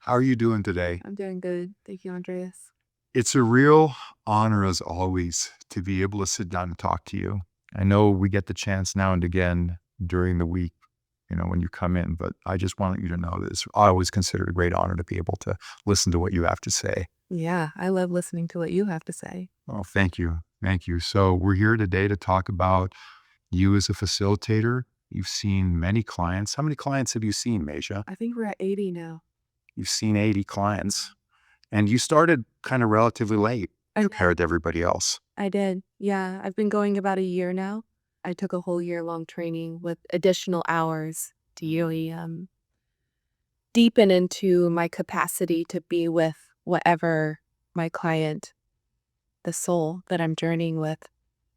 How are you doing today? I'm doing good. Thank you, Andreas. It's a real honor, as always, to be able to sit down and talk to you. I know we get the chance now and again during the week, when you come in, but I just want you to know this. I always consider it a great honor to be able to listen to what you have to say. Yeah, I love listening to what you have to say. Oh, thank you. Thank you. So, we're here today to talk about you as a facilitator. You've seen many clients. How many clients have you seen, Meixa? I think we're at 80 now. You've seen 80 clients, and you started kind of relatively late I did. compared to everybody else. I did. Yeah, I've been going about a year now. I took a whole year long training with additional hours to really deepen into my capacity to be with whatever my client, the soul that I'm journeying with,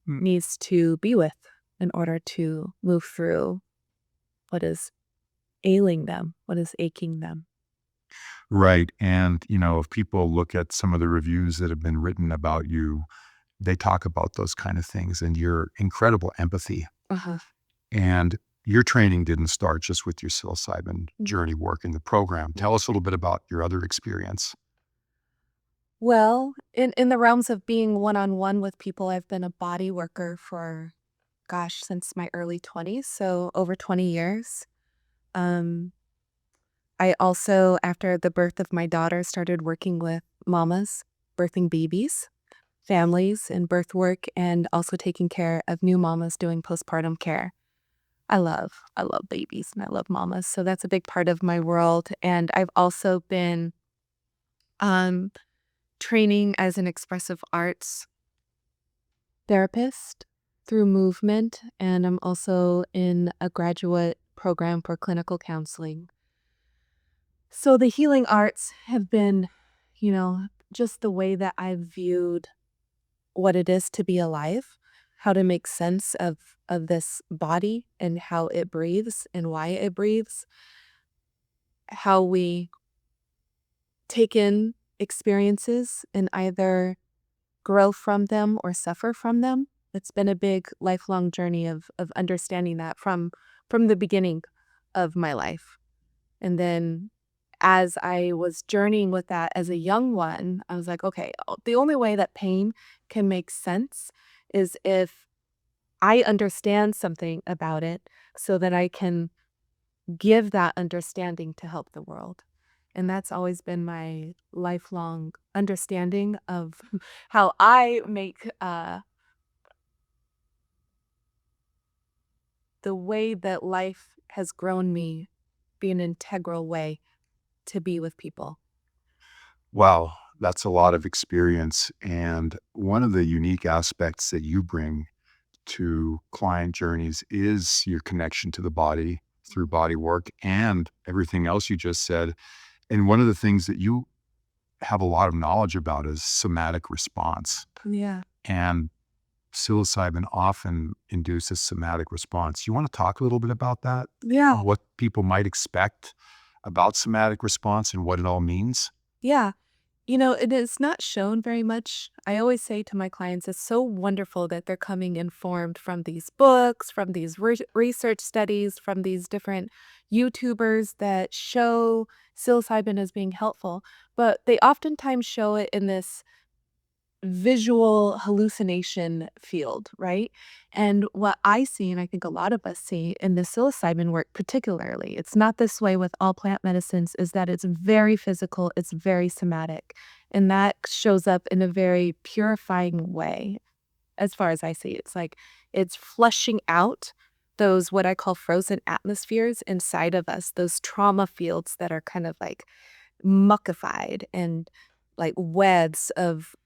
Mm. needs to be with in order to move through what is ailing them, what is aching them. Right. And, if people look at some of the reviews that have been written about you, they talk about those kind of things and your incredible empathy. Uh-huh. And your training didn't start just with your psilocybin journey work in the program. Tell us a little bit about your other experience. Well, in the realms of being one-on-one with people, I've been a body worker for, gosh, since my early 20s, so over 20 years. Um, I also, after the birth of my daughter, started working with mamas, birthing babies, families, and birth work, and also taking care of new mamas doing postpartum care. I love babies and I love mamas, so that's a big part of my world. And I've also been um, training as an expressive arts therapist through movement, and I'm also in a graduate program for clinical counseling. So the healing arts have been, just the way that I've viewed what it is to be alive, how to make sense of this body and how it breathes and why it breathes, how we take in experiences and either grow from them or suffer from them. It's been a big lifelong journey of understanding that from the beginning of my life. And then as I was journeying with that as a young one, I was like, okay, the only way that pain can make sense is if I understand something about it so that I can give that understanding to help the world. And that's always been my lifelong understanding of how I make the way that life has grown me be an integral way to be with people. Wow, that's a lot of experience. And one of the unique aspects that you bring to client journeys is your connection to the body through body work and everything else you just said. And one of the things that you have a lot of knowledge about is somatic response. Yeah. And psilocybin often induces somatic response. You want to talk a little bit about that? Yeah. What people might expect about somatic response and what it all means? Yeah. It is not shown very much. I always say to my clients, it's so wonderful that they're coming informed from these books, from these research studies, from these different YouTubers that show psilocybin as being helpful. But they oftentimes show it in this visual hallucination field, right? And what I see, and I think a lot of us see in the psilocybin work particularly, it's not this way with all plant medicines, is that it's very physical, it's very somatic. And that shows up in a very purifying way, as far as I see it. It's like it's flushing out those what I call frozen atmospheres inside of us, those trauma fields that are kind of like muckified and like webs of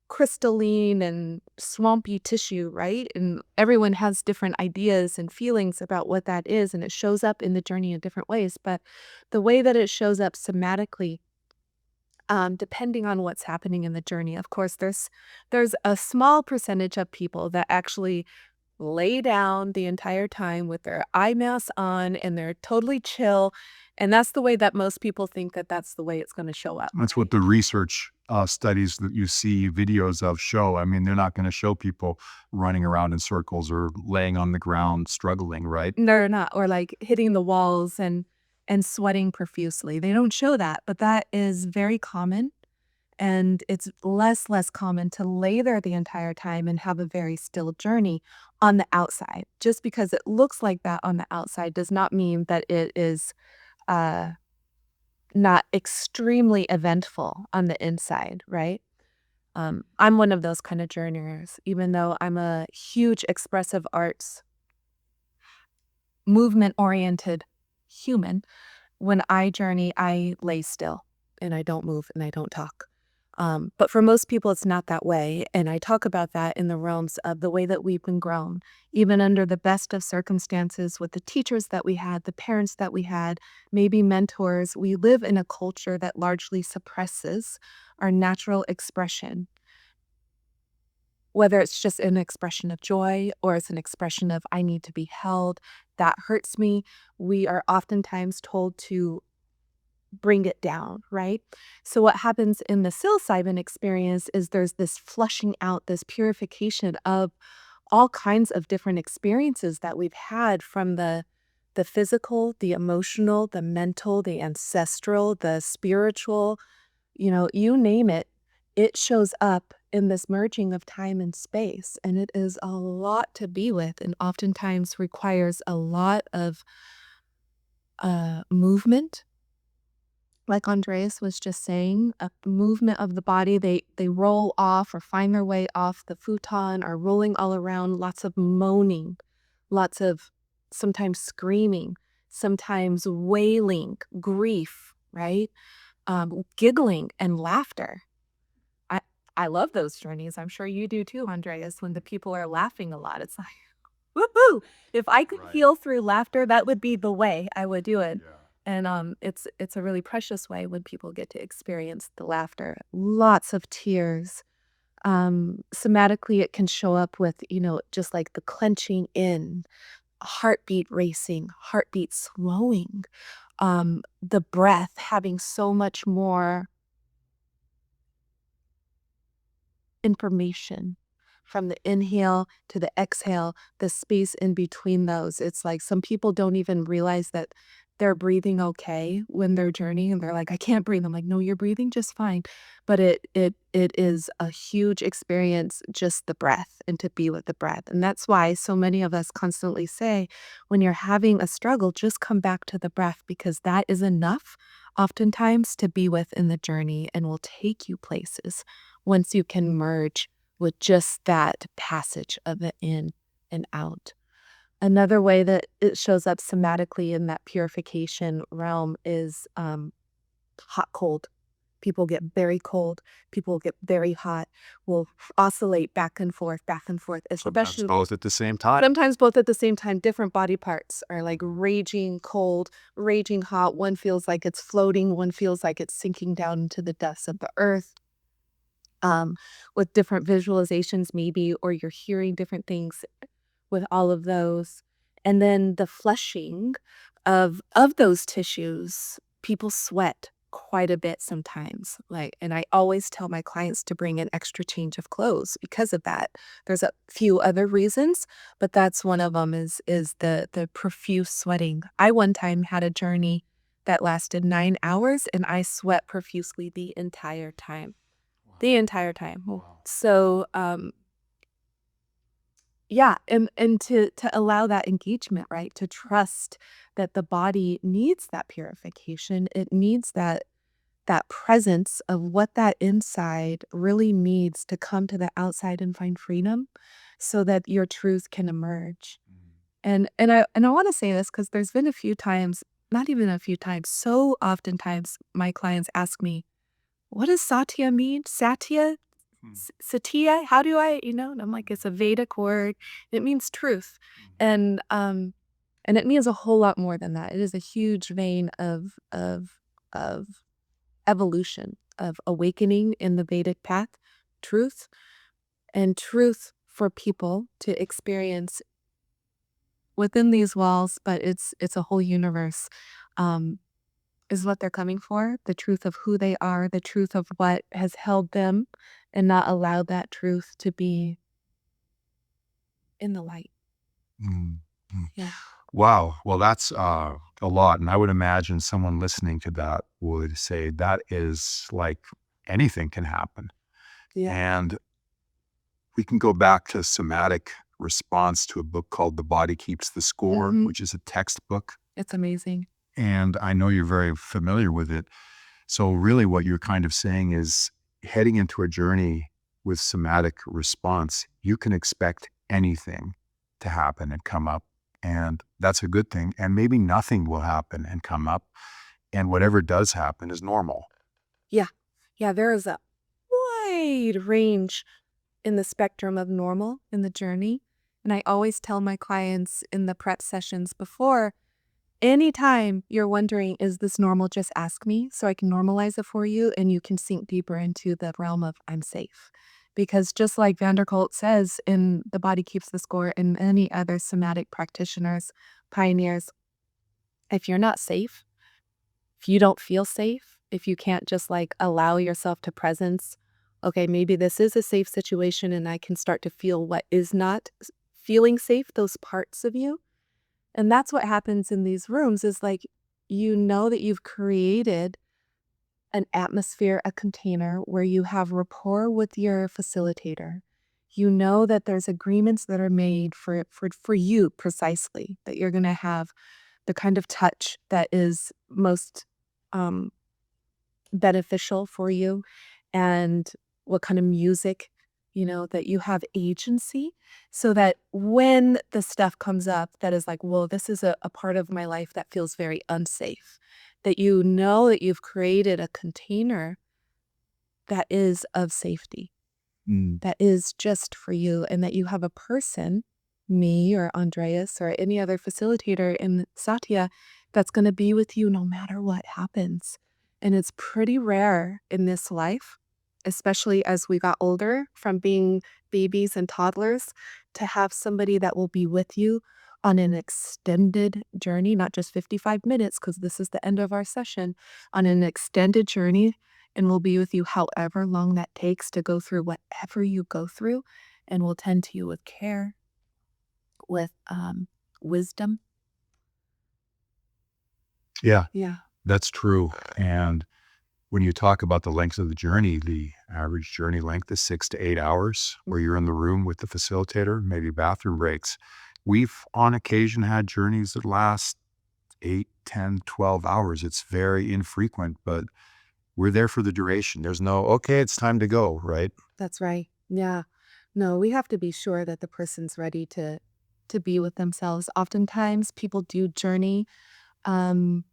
crystalline and swampy tissue, right? And everyone has different ideas and feelings about what that is, and it shows up in the journey in different ways. But the way that it shows up somatically, depending on what's happening in the journey, of course, there's a small percentage of people that actually lay down the entire time with their eye mask on and they're totally chill. And that's the way that most people think that that's the way it's going to show up. That's what the research studies that you see videos of show. I mean, they're not going to show people running around in circles or laying on the ground struggling, right? They're not, or like hitting the walls and and sweating profusely. They don't show that, but that is very common. And it's less common to lay there the entire time and have a very still journey on the outside. Just because it looks like that on the outside does not mean that it is uh, not extremely eventful on the inside, right? I'm one of those kind of journeyers, even though I'm a huge expressive arts, movement oriented human. When I journey, I lay still and I don't move and I don't talk. But for most people, it's not that way. And I talk about that in the realms of the way that we've been grown, even under the best of circumstances with the teachers that we had, the parents that we had, maybe mentors. We live in a culture that largely suppresses our natural expression, whether it's just an expression of joy or it's an expression of, I need to be held, that hurts me. We are oftentimes told to bring it down, right? So what happens in the psilocybin experience is there's this flushing out, this purification of all kinds of different experiences that we've had from the physical, the emotional, the mental, the ancestral, the spiritual, you name it. It shows up in this merging of time and space, and it is a lot to be with and oftentimes requires a lot of movement, like Andreas was just saying, a movement of the body. They roll off or find their way off the futon, are rolling all around, lots of moaning, lots of sometimes screaming, sometimes wailing, grief, right? Giggling and laughter. I I love those journeys. I'm sure you do too, Andreas, when the people are laughing a lot. It's like, woohoo! If I could Right. heal through laughter, that would be the way I would do it. Yeah. And it's a really precious way when people get to experience the laughter. Lots of tears. Somatically, it can show up with, just like the clenching in, heartbeat racing, heartbeat slowing, the breath having so much more information from the inhale to the exhale, the space in between those. It's like some people don't even realize that they're breathing okay when they're journeying and they're like, I can't breathe. I'm like, no, you're breathing just fine. But it is a huge experience, just the breath and to be with the breath. And that's why so many of us constantly say, when you're having a struggle, just come back to the breath because that is enough oftentimes to be with in the journey and will take you places once you can merge with just that passage of the in and out. Another way that it shows up somatically in that purification realm is hot cold. People get very cold, people get very hot, will oscillate back and forth, Sometimes especially both at the same time. sometimes both at the same time. Different body parts are like raging cold, raging hot. One feels like it's floating, one feels like it's sinking down into the depths of the earth, um, with different visualizations maybe, or you're hearing different things with all of those. And then the flushing of those tissues, people sweat quite a bit sometimes. Like, and I always tell my clients to bring an extra change of clothes because of that. There's a few other reasons, but that's one of them is the profuse sweating. I one time had a journey that lasted 9 hours and I sweat profusely the entire time. Wow. The entire time. Wow. So, yeah, and to allow that engagement, right? To trust that the body needs that purification. It needs that presence of what that inside really needs to come to the outside and find freedom so that your truth can emerge. Mm. And I want to say this because there's been a few times, not even a few times, so oftentimes my clients ask me, what does satya mean? Satya? Mm. Satya? How do I, And I'm like, it's a Vedic word. It means truth. Mm. And it means a whole lot more than that. It is a huge vein of evolution, of awakening in the Vedic path, truth, and truth for people to experience within these walls, but it's a whole universe. Um, is what they're coming for, the truth of who they are, the truth of what has held them and not allowed that truth to be in the light. Mm. Mm. Yeah. Wow. Well, that's a lot. And I would imagine someone listening to that would say that is like anything can happen. Yeah. And we can go back to somatic response to a book called The Body Keeps the Score, Mhm. which is a textbook. It's amazing. And I know you're very familiar with it. So, really, what you're kind of saying is heading into a journey with somatic response, you can expect anything to happen and come up. And that's a good thing. And maybe nothing will happen and come up. And whatever does happen is normal. Yeah. Yeah, there is a wide range in the spectrum of normal in the journey. And I always tell my clients in the prep sessions before, anytime you're wondering, is this normal? Just ask me so I can normalize it for you and you can sink deeper into the realm of I'm safe. Because just like Vanderkolt says in The Body Keeps the Score and many other somatic practitioners, pioneers, if you're not safe, if you don't feel safe, if you can't just like allow yourself to presence, okay, maybe this is a safe situation and I can start to feel what is not feeling safe, those parts of you. And that's what happens in these rooms is like, you know that you've created an atmosphere, a container where you have rapport with your facilitator. You know that there's agreements that are made for you precisely, that you're going to have the kind of touch that is most um, beneficial for you and what kind of music, that you have agency so that when the stuff comes up that is like, well, this is a part of my life that feels very unsafe, that you know that you've created a container that is of safety, Mm. that is just for you, and that you have a person, me or Andreas or any other facilitator in Satya, that's going to be with you no matter what happens. And it's pretty rare in this life, especially as we got older from being babies and toddlers, to have somebody that will be with you on an extended journey, not just 55 minutes, because this is the end of our session, on an extended journey and will be with you however long that takes to go through whatever you go through and will tend to you with care, with wisdom. Yeah, Yeah. that's true. And when you talk about the length of the average journey length is 6 to 8 hours where you're in the room with the facilitator, maybe bathroom breaks. We've on occasion had journeys that last 8, 10, 12 hours. It's very infrequent, but we're there for the duration. There's no, okay, it's time to go, right? That's right. Yeah. No, we have to be sure that the person's ready to be with themselves. Oftentimes people do journey um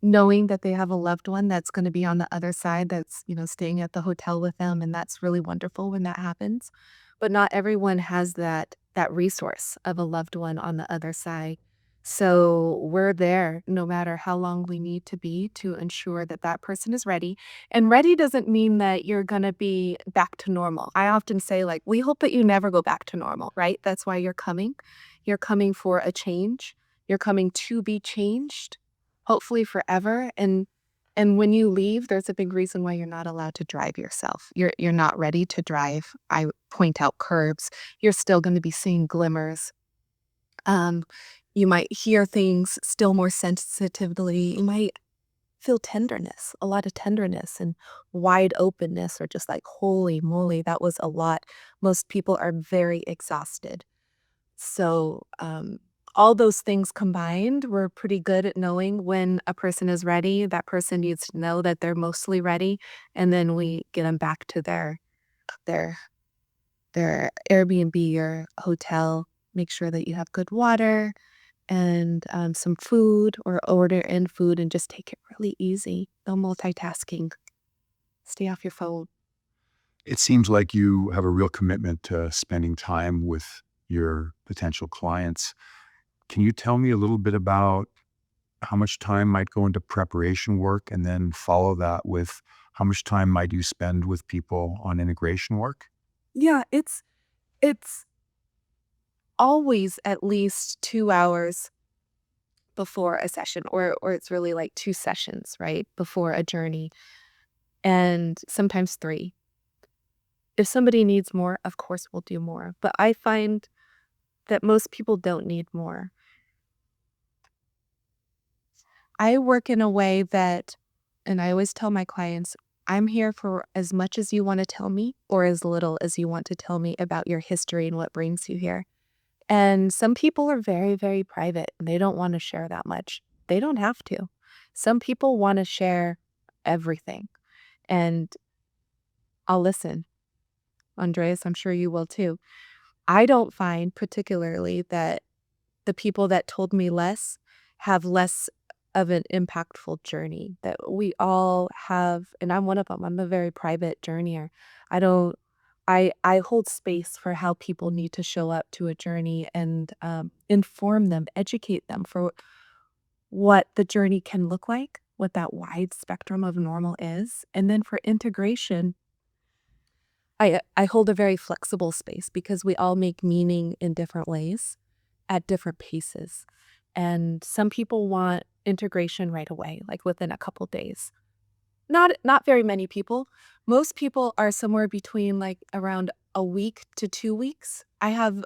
knowing that they have a loved one that's going to be on the other side that's, staying at the hotel with them, and that's really wonderful when that happens. But not everyone has that resource of a loved one on the other side. So we're there no matter how long we need to be to ensure that that person is ready. And ready doesn't mean that you're going to be back to normal. I often say like, we hope that you never go back to normal, right? That's why you're coming. You're coming for a change. You're coming to be changed hopefully forever. And when you leave, there's a big reason why you're not allowed to drive yourself. You're not ready to drive. I point out curbs. You're still going to be seeing glimmers. Um, you might hear things still more sensitively. You might feel tenderness, a lot of tenderness and wide openness, or just like, holy moly, that was a lot. Most people are very exhausted. So, all those things combined, we're pretty good at knowing when a person is ready. That person needs to know that they're mostly ready, and then we get them back to their their Airbnb or hotel. Make sure that you have good water and some food, or order in food and just take it really easy. No multitasking. Stay off your phone. It seems like you have a real commitment to spending time with your potential clients. Can you tell me a little bit about how much time might go into preparation work and then follow that with how much time might you spend with people on integration work? Yeah, it's always at least 2 hours before a session, or it's really like 2 sessions, right, before a journey, and sometimes 3. If somebody needs more, of course, we'll do more, but I find that most people don't need more. I work in a way that, and I always tell my clients, I'm here for as much as you want to tell me or as little as you want to tell me about your history and what brings you here. And some people are very, very private. They don't want to share that much. They don't have to. Some people want to share everything, and I'll listen. Andreas, I'm sure you will too. I don't find particularly that the people that told me less have less of an impactful journey, that we all have, and I'm one of them. I'm a very private journeyer. I don't I hold space for how people need to show up to a journey and, inform them, educate them for what the journey can look like, what that wide spectrum of normal is, and then for integration, I hold a very flexible space because we all make meaning in different ways at different paces. And some people want integration right away, like within a couple days. Not very many people. Most people are somewhere between like around a week to 2 weeks. I have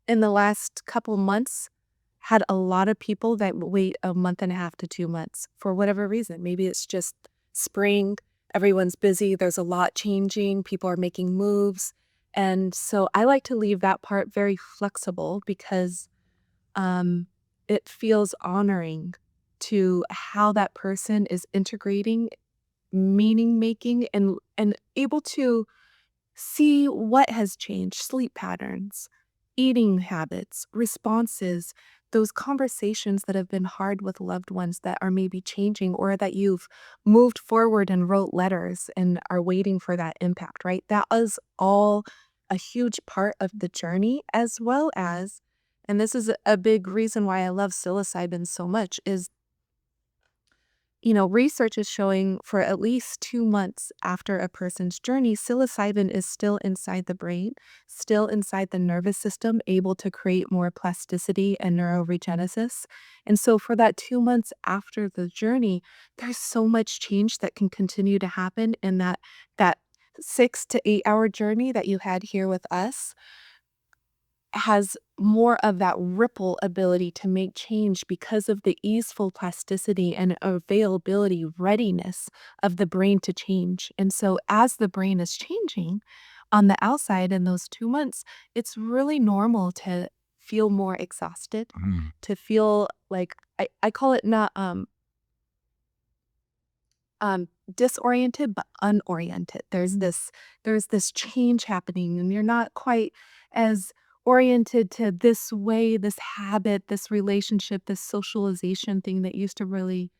in the last couple months had a lot of people that wait a month and a half to 2 months for whatever reason. Maybe it's just spring, everyone's busy, there's a lot changing, people are making moves. And so I like to leave that part very flexible because um, it feels honoring to how that person is integrating, meaning making, and able to see what has changed, sleep patterns, eating habits, responses, those conversations that have been hard with loved ones that are maybe changing or that you've moved forward and wrote letters and are waiting for that impact, right? That is all a huge part of the journey, as well as, and this is a big reason why I love psilocybin so much, is research is showing for at least 2 months after a person's journey, psilocybin is still inside the brain, still inside the nervous system, able to create more plasticity and neuroregenesis. And so for that 2 months after the journey, there's so much change that can continue to happen in that 6 to 8-hour journey that you had here with us has more of that ripple ability to make change because of the easeful plasticity and availability, readiness of the brain to change. And so, as the brain is changing on the outside in those 2 months, it's really normal to feel more exhausted, Mm. to feel like I call it not disoriented, but unoriented. There's this change happening, and you're not quite as oriented to this way, this habit, this relationship, this socialization thing that used to really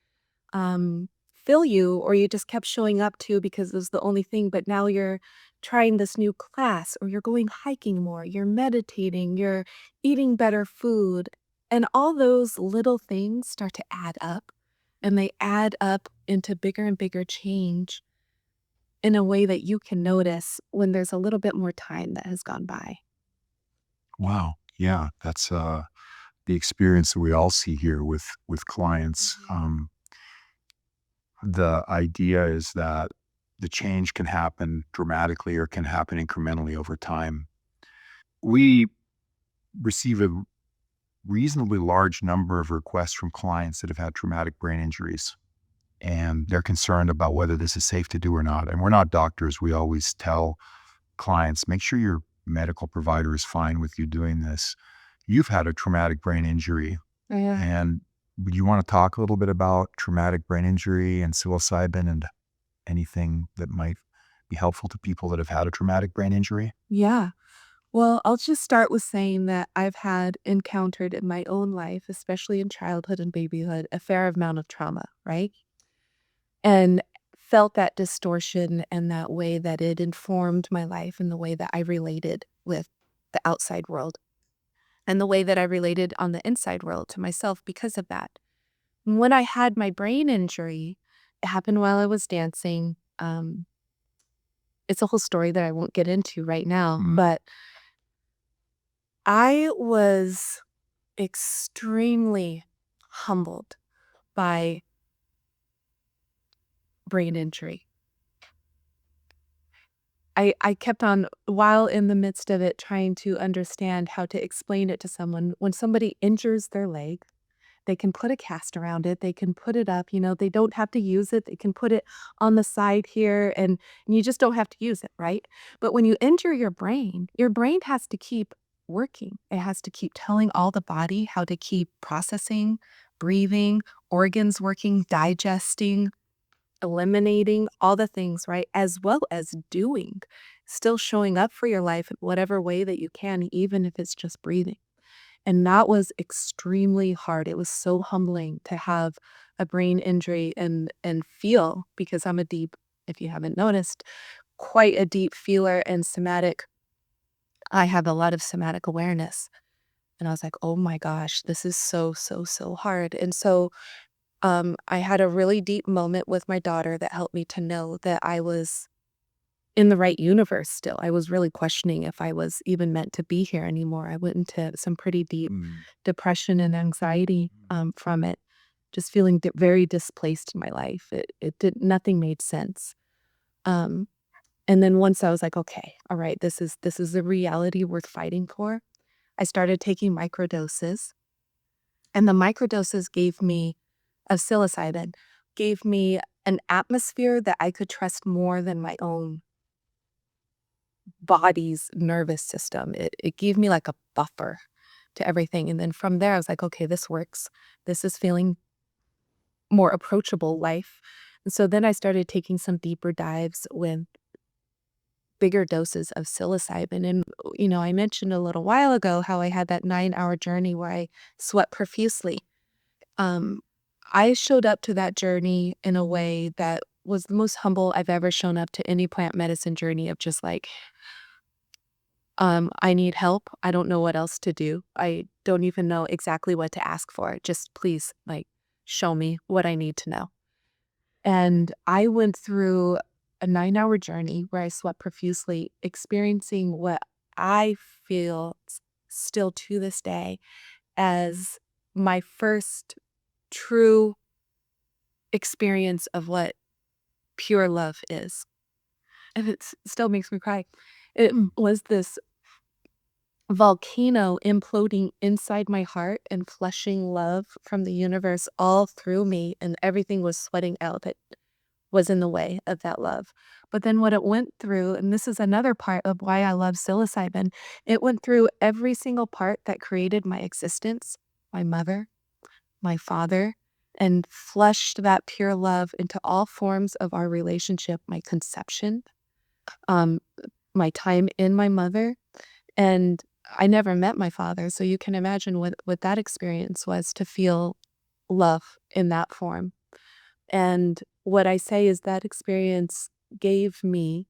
fill you, or you just kept showing up to because it was the only thing. But now you're trying this new class, or you're going hiking more, you're meditating, you're eating better food, and all those little things start to add up, and they add up into bigger and bigger change in a way that you can notice when there's a little bit more time that has gone by. Wow. Yeah, that's the experience that we all see here with clients. Mhm. The idea is that the change can happen dramatically or can happen incrementally over time. We receive a reasonably large number of requests from clients that have had traumatic brain injuries, and they're concerned about whether this is safe to do or not. And we're not doctors. We always tell clients, make sure your medical provider is fine with you doing this. You've had a traumatic brain injury, Yeah. and would you want to talk a little bit about traumatic brain injury and psilocybin and anything that might be helpful to people that have had a traumatic brain injury? Yeah. Well, I'll just start with saying that I've had encountered in my own life, especially in childhood and babyhood, a fair amount of trauma, right? And felt that distortion and that way that it informed my life and the way that I related with the outside world and the way that I related on the inside world to myself because of that. When I had my brain injury, it happened while I was dancing. It's a whole story that I won't get into right now, Mm. but I was extremely humbled by brain injury. I kept on, while in the midst of it, trying to understand how to explain it to someone. When somebody injures their leg, They can put a cast around it. They can put it up. They don't have to use it. They can put it on the side here, and you just don't have to use it, right? But when you injure your brain has to keep working. It has to keep telling all the body how to keep processing, breathing, organs working, digesting, eliminating, all the things, right? As well as doing, still showing up for your life in whatever way that you can, even if it's just breathing. And that was extremely hard. It was so humbling to have a brain injury and feel, because I'm a deep, if you haven't noticed, quite a deep feeler and somatic. I have a lot of somatic awareness. And I was like, oh my gosh, this is so, so, so hard. And so I had a really deep moment with my daughter that helped me to know that I was in the right universe still. I was really questioning if I was even meant to be here anymore. I went into some pretty deep Mm. depression and anxiety from it, just feeling very displaced in my life. It did nothing made sense. Um, and then once I was like, okay, all right, this is the reality worth fighting for. I started taking microdoses, and the microdoses gave me of psilocybin, gave me an atmosphere that I could trust more than my own body's nervous system. It gave me like a buffer to everything. And then from there, I was like, okay, this works. This is feeling more approachable life. And so then I started taking some deeper dives with bigger doses of psilocybin. And, I mentioned a little while ago how I had that 9-hour journey where I sweat profusely. Um, I showed up to that journey in a way that was the most humble I've ever shown up to any plant medicine journey, of just like, I need help. I don't know what else to do. I don't even know exactly what to ask for. Just please, like, show me what I need to know. And I went through a 9-hour journey where I sweat profusely, experiencing what I feel still to this day as my first true experience of what pure love is. And it still makes me cry. It was this volcano imploding inside my heart and flushing love from the universe all through me, and everything was sweating out that was in the way of that love. But then what it went through, and this is another part of why I love psilocybin, it went through every single part that created my existence, my mother, my father, and flushed that pure love into all forms of our relationship, my conception, um, my time in my mother. And I never met my father, so you can imagine what that experience was, to feel love in that form. And what I say is that experience gave me,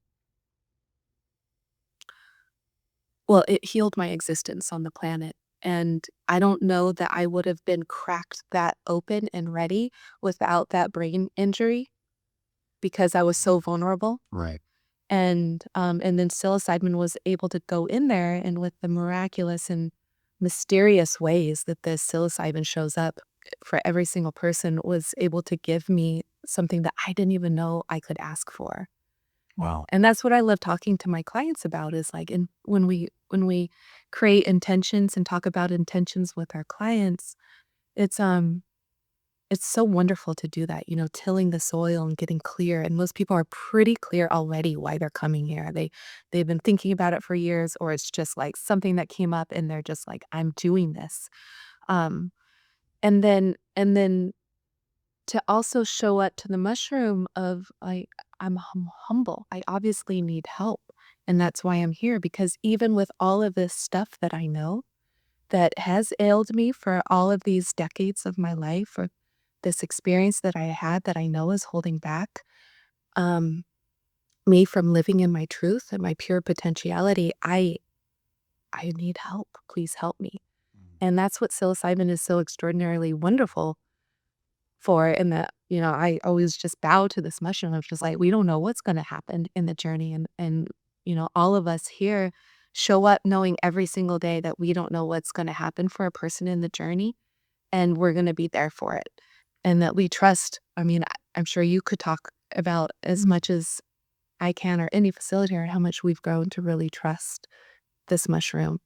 well, it healed my existence on the planet. And I don't know that I would have been cracked that open and ready without that brain injury, because I was so vulnerable. Right. And then psilocybin was able to go in there, and with the miraculous and mysterious ways that the psilocybin shows up for every single person, was able to give me something that I didn't even know I could ask for. Wow. And that's what I love talking to my clients about, is like, and when we create intentions and talk about intentions with our clients, it's it's so wonderful to do that, tilling the soil and getting clear. And most people are pretty clear already why they're coming here. They've been thinking about it for years, or it's just like something that came up and they're just like, I'm doing this. Um, and then to also show up to the mushroom of like, I'm humble. I obviously need help. And that's why I'm here, because even with all of this stuff that I know that has ailed me for all of these decades of my life, or this experience that I had that I know is holding back um, me from living in my truth and my pure potentiality, I need help. Please help me. Mm. And that's what psilocybin is so extraordinarily wonderful for. And that, I always just bow to this mushroom of just like, we don't know what's going to happen in the journey. And, all of us here show up knowing every single day that we don't know what's going to happen for a person in the journey, and we're going to be there for it. And that we trust. I mean, I'm sure you could talk about as much as I can, or any facilitator, how much we've grown to really trust this mushroom.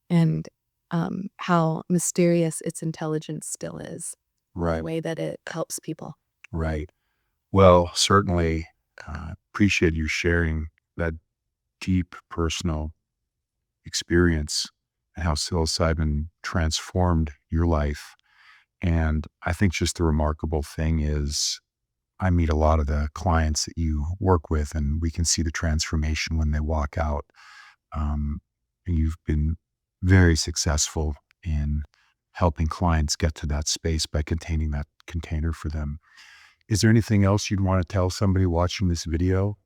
And how mysterious its intelligence still is, the Right. way that it helps people. Right. Well, certainly, appreciate you sharing that deep personal experience and how psilocybin transformed your life. And I think just the remarkable thing is I meet a lot of the clients that you work with, and we can see the transformation when they walk out. And you've been very successful in helping clients get to that space by containing that container for them. Is there anything else you'd want to tell somebody watching this video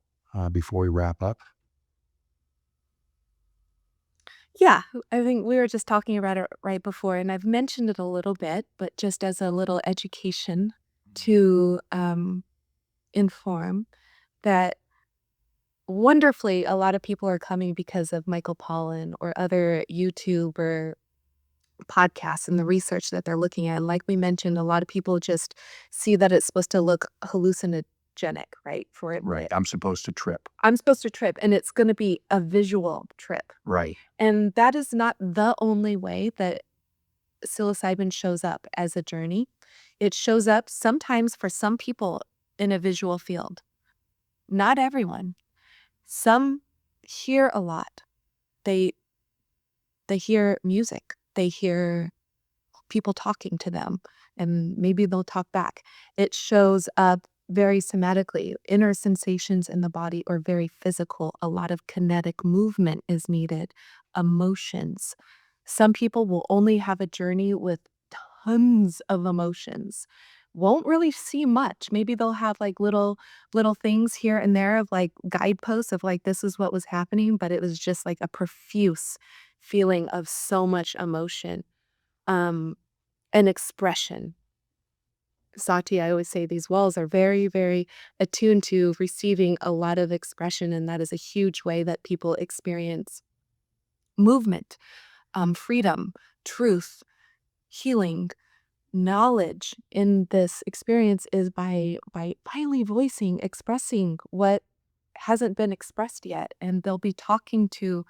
before we wrap up? Yeah, I think we were just talking about it right before, and I've mentioned it a little bit, but just as a little education to inform that wonderfully a lot of people are coming because of Michael Pollan or other YouTube or podcasts and the research that they're looking at. And like we mentioned, a lot of people just see that it's supposed to look hallucinogenic, right? For it, Right. I'm supposed to trip. I'm supposed to trip, and it's going to be a visual trip. Right. And that is not the only way that psilocybin shows up as a journey. It shows up sometimes for some people in a visual field, not everyone. Some hear a lot. They they hear music. They hear people talking to them, and maybe they'll talk back. It shows up very somatically. Inner sensations in the body are very physical. A lot of kinetic movement is needed, emotions. Some people will only have a journey with tons of emotions. Won't really see much. Maybe they'll have like little things here and there of like guideposts of like this is what was happening, but it was just like a profuse feeling of so much emotion. Um an expression. Sati, I always say these walls are very, very attuned to receiving a lot of expression, and that is a huge way that people experience movement, freedom, truth, healing, knowledge in this experience is by finally voicing, expressing what hasn't been expressed yet, and they'll be talking to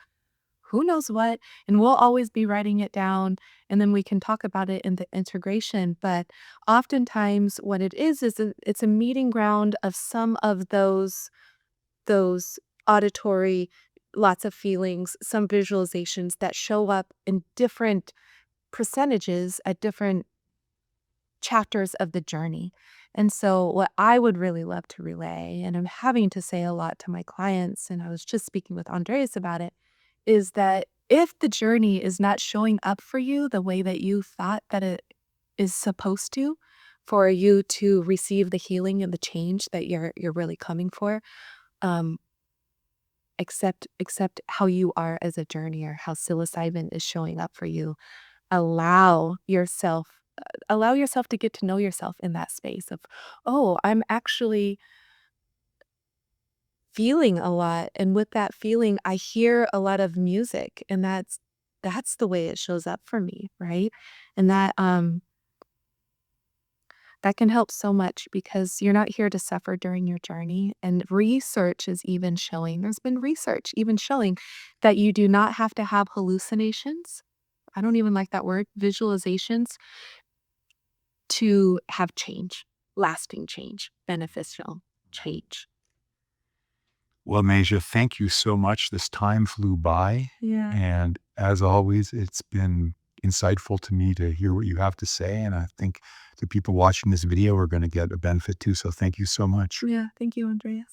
who knows what, and we'll always be writing it down, and then we can talk about it in the integration, but oftentimes what it is it's a meeting ground of some of those auditory, lots of feelings, some visualizations that show up in different percentages at different chapters of the journey. And so, what I would really love to relay, and I'm having to say a lot to my clients, and I was just speaking with Andreas about it, is that if the journey is not showing up for you the way that you thought that it is supposed to, for you to receive the healing and the change that you're really coming for, um, accept how you are as a journeyer, how psilocybin is showing up for you. Allow yourself allow yourself to get to know yourself in that space of, "Oh, I'm actually feeling a lot, and with that feeling, I hear a lot of music," and that's the way it shows up for me, right? And that can help so much because you're not here to suffer during your journey, and research is even showing there's been research even showing that you do not have to have hallucinations. I don't even like that word, visualizations to have change, lasting change, beneficial change. Well, Meixa, thank you so much. This time flew by. Yeah. And as always, it's been insightful to me to hear what you have to say. And I think the people watching this video are going to get a benefit too. So thank you so much. Yeah. Thank you, Andreas.